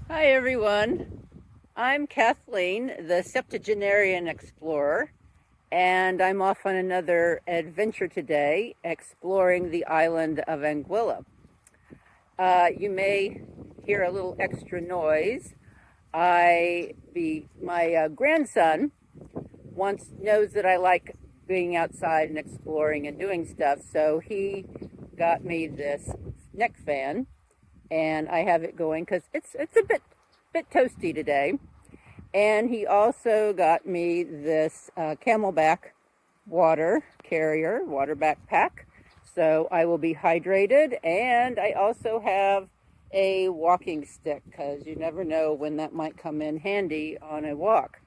Hi everyone, I'm Kathleen, the Septuagenarian Explorer, and I'm off on another adventure today, exploring the island of Anguilla. You may hear a little extra noise. My grandson knows that I like being outside and exploring and doing stuff, so he got me this neck fan, and I have it going because it's a bit toasty today. And he also got me this Camelback water carrier, water backpack. So I will be hydrated. And I also have a walking stick because you never know when that might come in handy on a walk.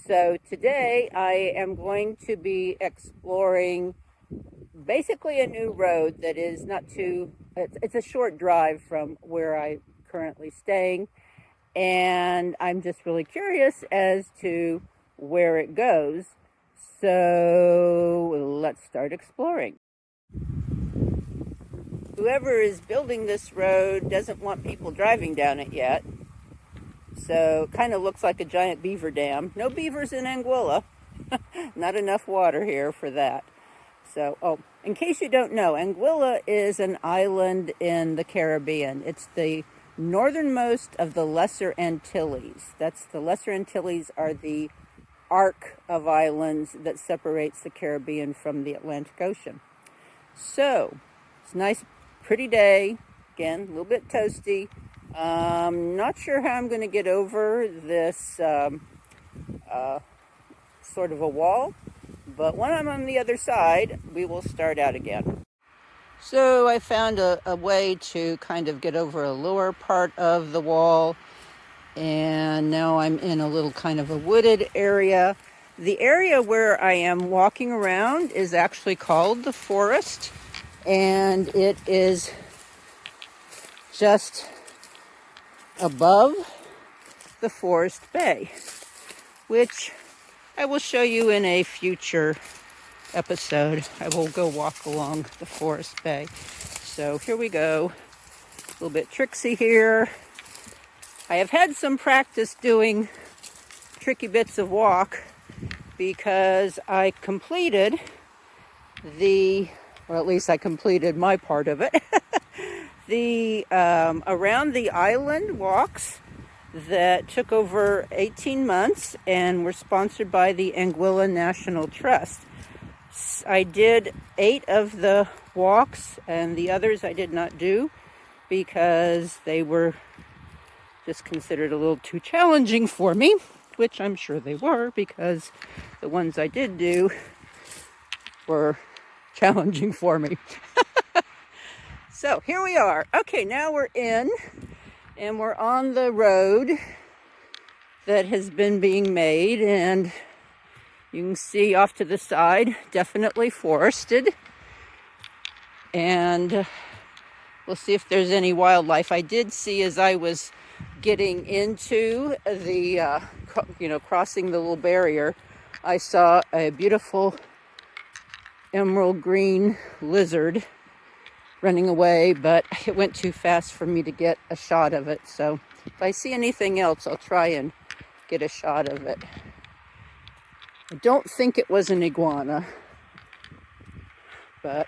So today I am going to be exploring basically a new road that is not too, it's a short drive from where I'm currently staying. And I'm just really curious as to where it goes. So let's start exploring. Whoever is building this road doesn't want people driving down it yet. So it kind of looks like a giant beaver dam. No beavers in Anguilla. Not enough water here for that. So, in case you don't know, Anguilla is an island in the Caribbean. It's the northernmost of the Lesser Antilles. The Lesser Antilles are the arc of islands that separates the Caribbean from the Atlantic Ocean. So, it's a nice, pretty day. Again, a little bit toasty. Not sure how I'm going to get over this sort of a wall. But when I'm on the other side, we will start out again. So I found a way to kind of get over a lower part of the wall. And now I'm in a little kind of a wooded area. The area where I am walking around is actually called the forest. And it is just above the forest bay, which I will show you in a future episode. I will go walk along the forest bay. So here we go. A little bit tricksy here. I have had some practice doing tricky bits of walk because I completed or at least I completed my part of it, the around the island walks that took over 18 months and were sponsored by the Anguilla National Trust. I did 8 of the walks, and the others I did not do because they were just considered a little too challenging for me, which I'm sure they were because the ones I did do were challenging for me. So here we are. Okay, now we're in. And we're on the road that has been being made, and you can see off to the side, definitely forested. And we'll see if there's any wildlife. I did see as I was getting into the, crossing the little barrier, I saw a beautiful emerald green lizard running away, but it went too fast for me to get a shot of it. So if I see anything else, I'll try and get a shot of it. I don't think it was an iguana, but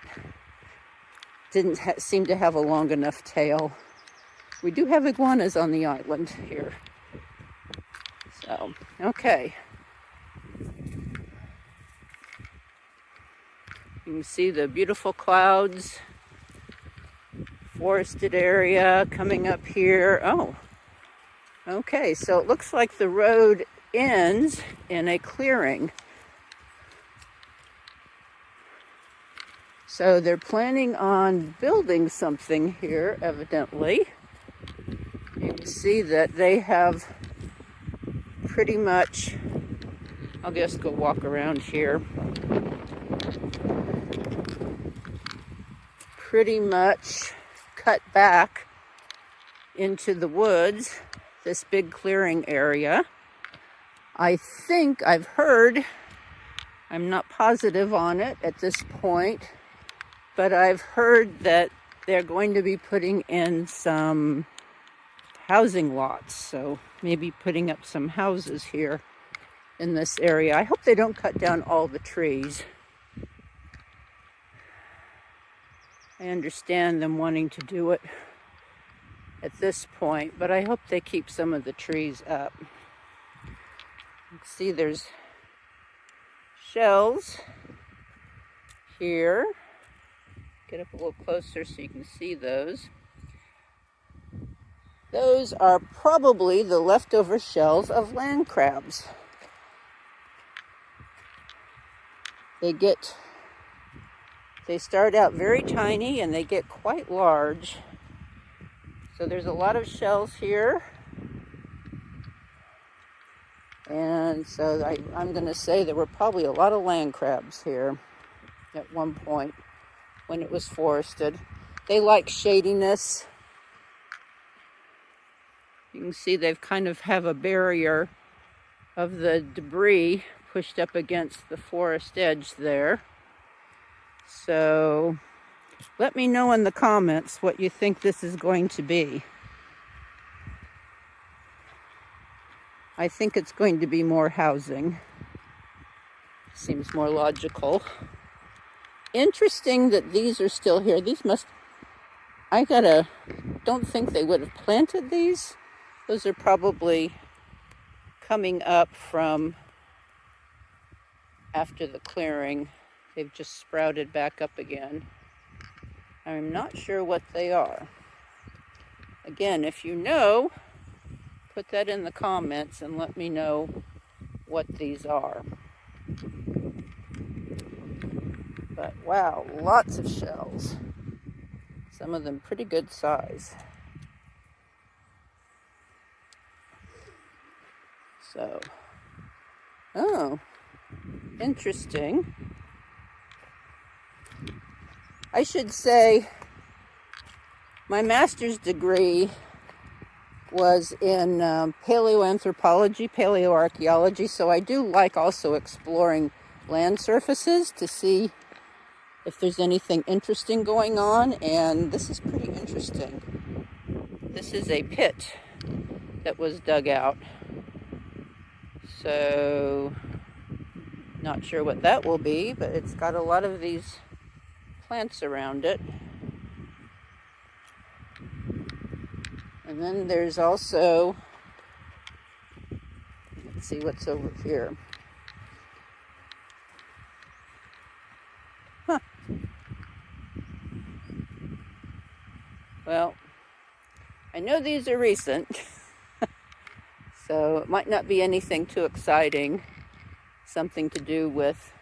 didn't seem to have a long enough tail. We do have iguanas on the island here. So, okay. You can see the beautiful clouds. Forested area coming up here. Oh, okay, so it looks like the road ends in a clearing. So they're planning on building something here, evidently. You can see that they have pretty much, I'll just go walk around here. Pretty much cut back into the woods, this big clearing area. I think I've heard, I'm not positive on it at this point, but I've heard that they're going to be putting in some housing lots, so maybe putting up some houses here in this area. I hope they don't cut down all the trees. I understand them wanting to do it at this point, but I hope they keep some of the trees up. You can see there's shells here. Get up a little closer so you can see those. Those are probably the leftover shells of land crabs. They start out very tiny and they get quite large. So there's a lot of shells here. And so I'm going to say there were probably a lot of land crabs here at one point when it was forested. They like shadiness. You can see they've kind of have a barrier of the debris pushed up against the forest edge there. So let me know in the comments what you think this is going to be. I think it's going to be more housing. Seems more logical. Interesting that these are still here. These don't think they would have planted these. Those are probably coming up from after the clearing. They've just sprouted back up again. I'm not sure what they are. Again, if you know, put that in the comments and let me know what these are. But wow, lots of shells. Some of them pretty good size. So, oh, interesting. I should say my master's degree was in paleoanthropology, paleoarchaeology, so I do like also exploring land surfaces to see if there's anything interesting going on, and this is pretty interesting. This is a pit that was dug out. So, not sure what that will be, but it's got a lot of these plants around it. And then there's also, let's see what's over here. Huh. Well, I know these are recent, so it might not be anything too exciting. Something to do with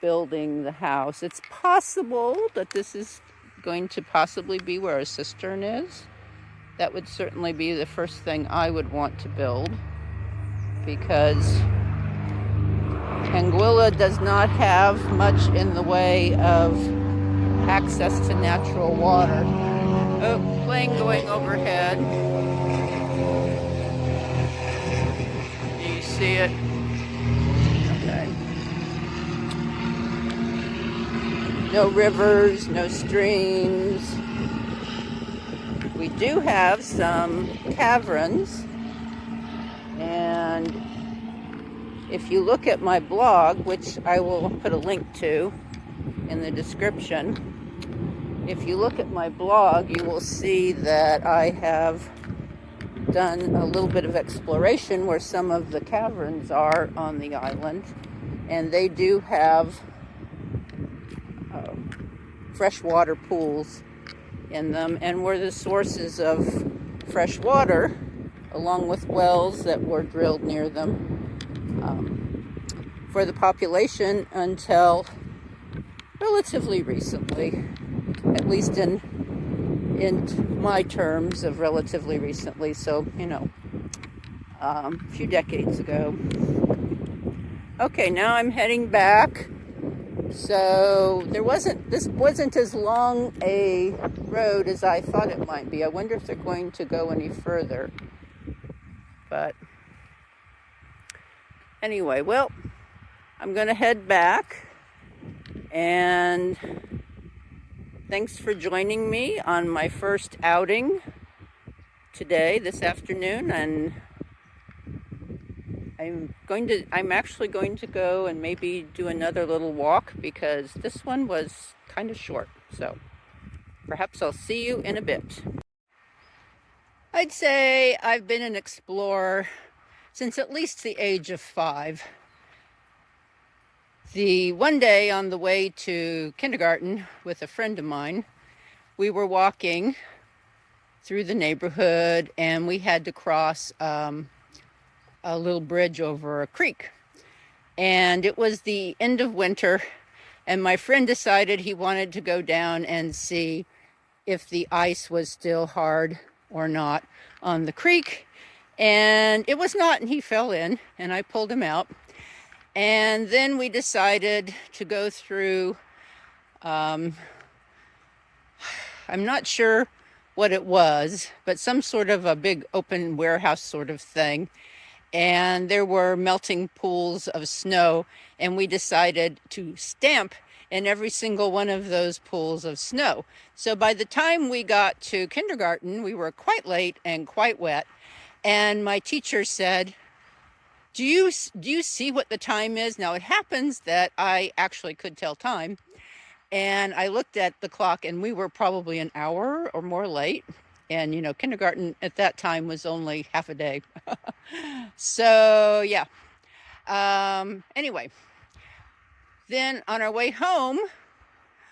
building the house. It's possible that this is going to possibly be where a cistern is. That would certainly be the first thing I would want to build, because Anguilla does not have much in the way of access to natural water. Oh, plane going overhead. Do you see it? Okay. No rivers, no streams. We do have some caverns, and if you look at my blog, which I will put a link to in the description, if you look at my blog, you will see that I have done a little bit of exploration where some of the caverns are on the island, and they do have freshwater pools in them, and were the sources of fresh water, along with wells that were drilled near them, for the population until relatively recently, at least in my terms of relatively recently, so, a few decades ago. Okay, now I'm heading back. So this wasn't as long a road as I thought it might be. I wonder if they're going to go any further. But anyway, well, I'm going to head back. And thanks for joining me on my first outing today, this afternoon, and I'm actually going to go and maybe do another little walk because this one was kind of short. So perhaps I'll see you in a bit. I'd say I've been an explorer since at least the age of 5. The one day on the way to kindergarten with a friend of mine, we were walking through the neighborhood and we had to cross a little bridge over a creek. And it was the end of winter, and my friend decided he wanted to go down and see if the ice was still hard or not on the creek. And it was not, and he fell in, and I pulled him out. And then we decided to go through, I'm not sure what it was, but some sort of a big open warehouse sort of thing. And there were melting pools of snow, and we decided to stamp in every single one of those pools of snow. So by the time we got to kindergarten, we were quite late and quite wet. And my teacher said, do you see what the time is? Now it happens that I actually could tell time. And I looked at the clock and we were probably an hour or more late. And, you know, kindergarten at that time was only half a day. So, yeah. Anyway, then on our way home,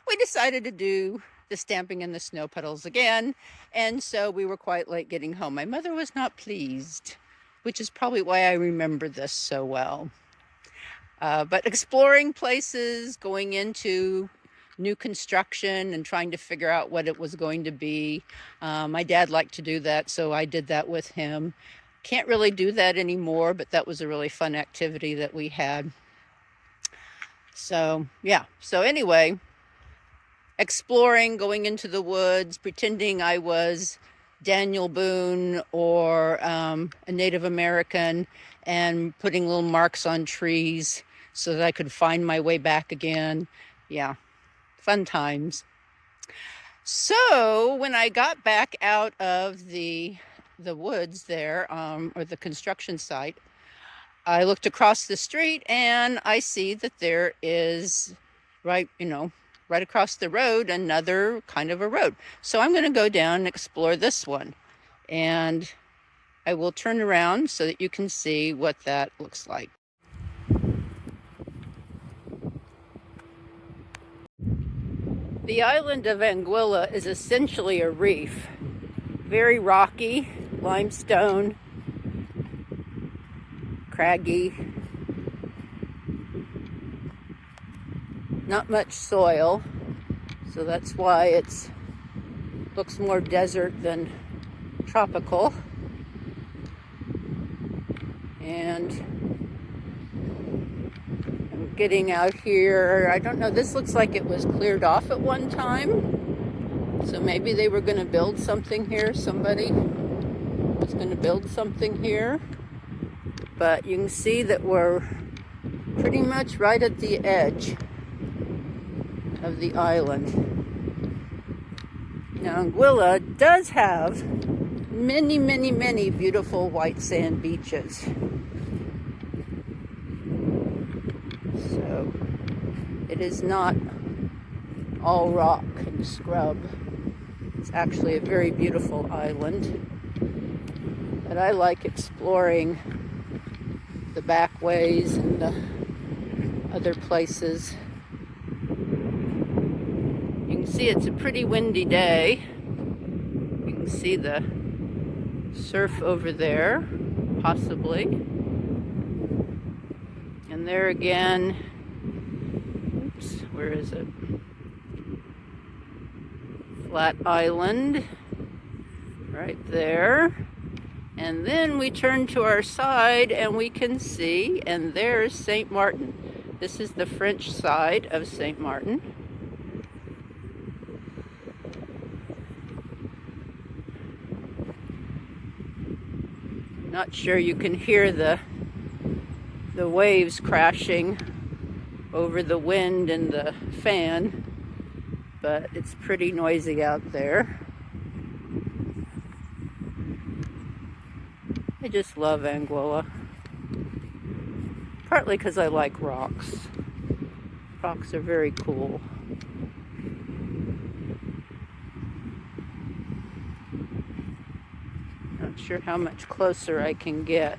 we decided to do the stamping in the snow puddles again. And so we were quite late getting home. My mother was not pleased, which is probably why I remember this so well. But exploring places, going into new construction and trying to figure out what it was going to be. My dad liked to do that, so I did that with him. Can't really do that anymore, but that was a really fun activity that we had. So, yeah. So anyway, exploring, going into the woods, pretending I was Daniel Boone or a Native American, and putting little marks on trees so that I could find my way back again. Yeah, fun times. So when I got back out of the woods there, or the construction site, I looked across the street and I see that there is right across the road, another kind of a road. So I'm going to go down and explore this one. And I will turn around so that you can see what that looks like. The island of Anguilla is essentially a reef. Very rocky, limestone, craggy, not much soil, so that's why it looks more desert than tropical. And I'm getting out here. I don't know, this looks like it was cleared off at one time, so maybe they were going to build something here. Somebody was going to build something here, but you can see that we're pretty much right at the edge of the island. Now, Anguilla does have many, many, many beautiful white sand beaches. So it is not all rock and scrub. It's actually a very beautiful island. But I like exploring the back ways and the other places. You can see it's a pretty windy day. You can see the surf over there, possibly. And there again, oops, where is it? Flat island, right there. And then we turn to our side and we can see, and there's St. Martin. This is the French side of St. Martin. Not sure you can hear the waves crashing over the wind and the fan, but it's pretty noisy out there. I just love Anguilla. Partly because I like rocks. Rocks are very cool. Not sure how much closer I can get.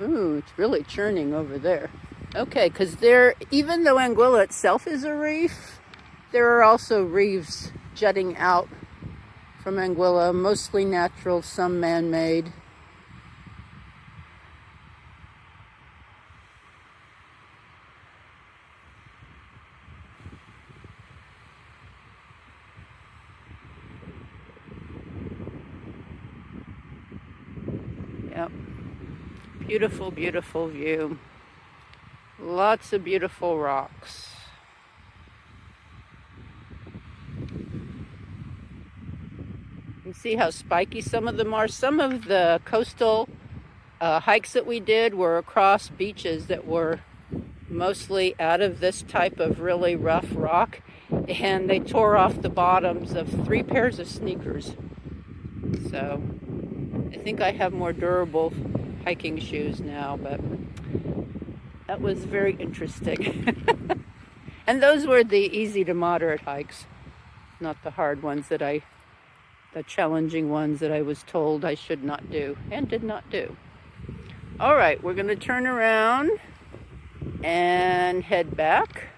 Ooh, it's really churning over there. Okay, because even though Anguilla itself is a reef, there are also reefs jutting out from Anguilla, mostly natural, some man-made. Yep. Beautiful, beautiful view. Lots of beautiful rocks. You see how spiky some of them are? Some of the coastal hikes that we did were across beaches that were mostly out of this type of really rough rock, and they tore off the bottoms of 3 pairs of sneakers. So I think I have more durable hiking shoes now, but that was very interesting. And those were the easy to moderate hikes, not the hard ones the challenging ones that I was told I should not do and did not do. All right, we're going to turn around and head back.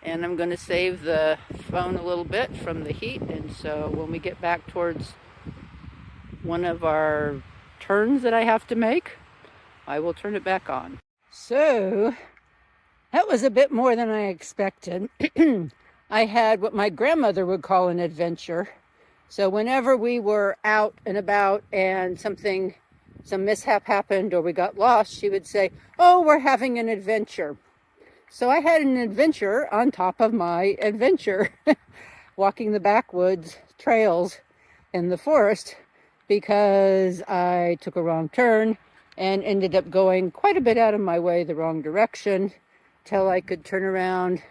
And I'm going to save the phone a little bit from the heat. And so when we get back towards one of our turns that I have to make, I will turn it back on. So that was a bit more than I expected. I had what my grandmother would call an adventure. So whenever we were out and about and some mishap happened or we got lost, she would say, "Oh, we're having an adventure." So I had an adventure on top of my adventure, walking the backwoods trails in the forest, because I took a wrong turn and ended up going quite a bit out of my way the wrong direction till I could turn around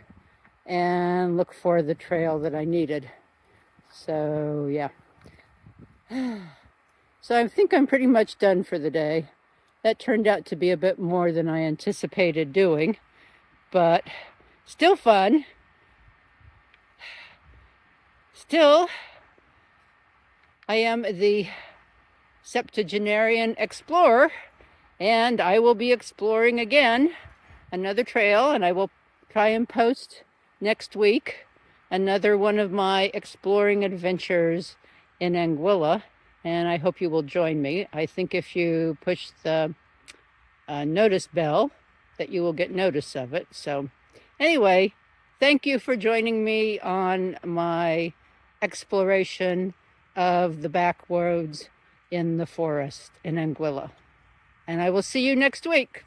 and look for the trail that I needed. So yeah. So I think I'm pretty much done for the day. That turned out to be a bit more than I anticipated doing, but still fun. Still, I am the Septuagenarian Explorer, and I will be exploring again another trail, and I will try and post next week another one of my exploring adventures in Anguilla, and I hope you will join me. I think if you push the notice bell that you will get notice of it. So anyway, thank you for joining me on my exploration of the back roads in the forest in Anguilla. And I will see you next week.